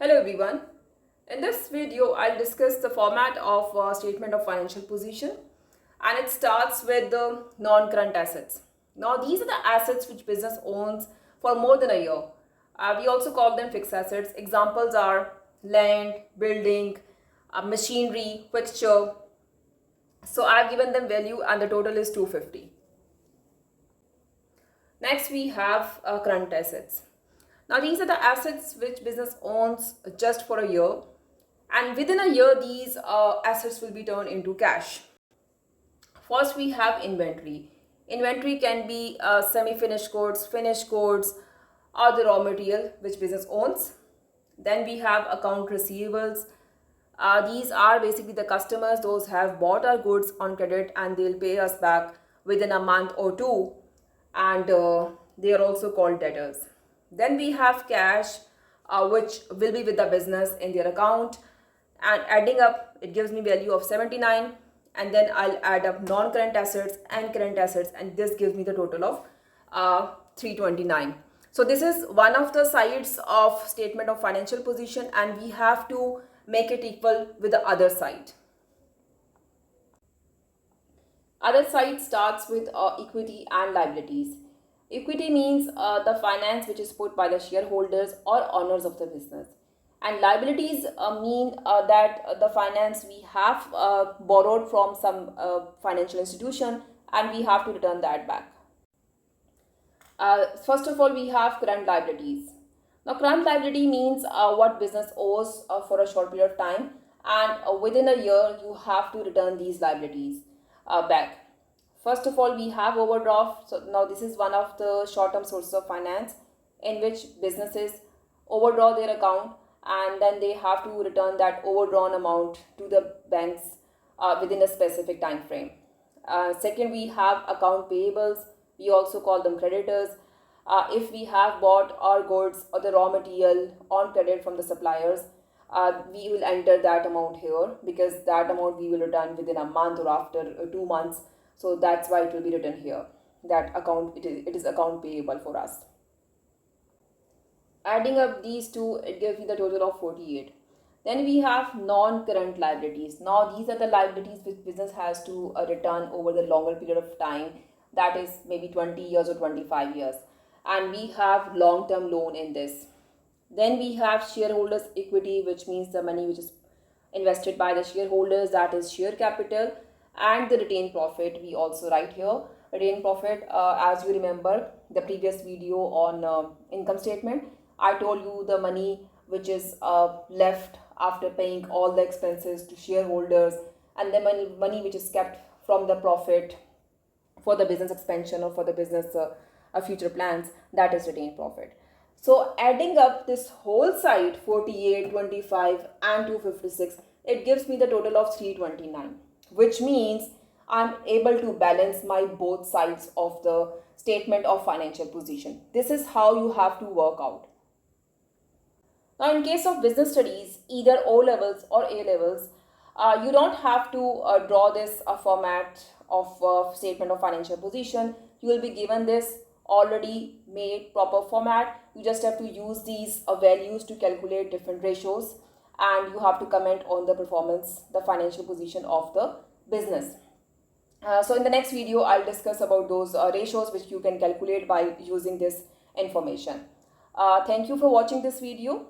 Hello everyone. In this video, I'll discuss the format of statement of financial position, and it starts with the non-current assets. Now, these are the assets which business owns for more than a year. We also call them fixed assets. Examples are land, building, machinery, fixture. So I've given them value and the total is 250. Next, we have current assets. Now, these are the assets which business owns just for a year, and within a year, these assets will be turned into cash. First, we have inventory. Inventory can be semi-finished goods, finished goods, or the raw material which business owns. Then we have account receivables. These are basically the customers, those have bought our goods on credit and they'll pay us back within a month or two, and they are also called debtors. Then we have cash, which will be with the business in their account, and adding up it gives me value of 79, and then I'll add up non-current assets and current assets, and this gives me the total of 329. So this is one of the sides of statement of financial position, and we have to make it equal with the other side. Other side starts with equity and liabilities. Equity means the finance which is put by the shareholders or owners of the business. And liabilities mean that the finance we have borrowed from some financial institution, and we have to return that back. First of all, we have current liabilities. Now, current liability means what business owes for a short period of time, and within a year, you have to return these liabilities back. First of all, we have overdraft. So now this is one of the short-term sources of finance in which businesses overdraw their account, and then they have to return that overdrawn amount to the banks within a specific time frame. Second, we have account payables. We also call them creditors. If we have bought our goods or the raw material on credit from the suppliers, we will enter that amount here, because that amount we will return within a month or after 2 months. So that's why it will be written here, that account, it is account payable for us. Adding up these two, it gives me the total of 48. Then we have non-current liabilities. Now these are the liabilities which business has to return over the longer period of time, that is maybe 20 years or 25 years. And we have long-term loan in this. Then we have shareholders equity, which means the money which is invested by the shareholders, that is share capital. And the retained profit, we also write here. Retained profit, as you remember the previous video on income statement, I told you the money which is left after paying all the expenses to shareholders, and the money which is kept from the profit for the business expansion or for the business future plans, that is retained profit. So adding up this whole side, 48, 25 and 256, it gives me the total of 329, which means I'm able to balance my both sides of the statement of financial position. This is how you have to work out. Now, in case of business studies, either O levels or A levels, you don't have to draw this format of statement of financial position. You will be given this already made proper format. You just have to use these values to calculate different ratios, and you have to comment on the performance, the financial position of the business. So in the next video, I'll discuss about those ratios which you can calculate by using this information. Thank you for watching this video.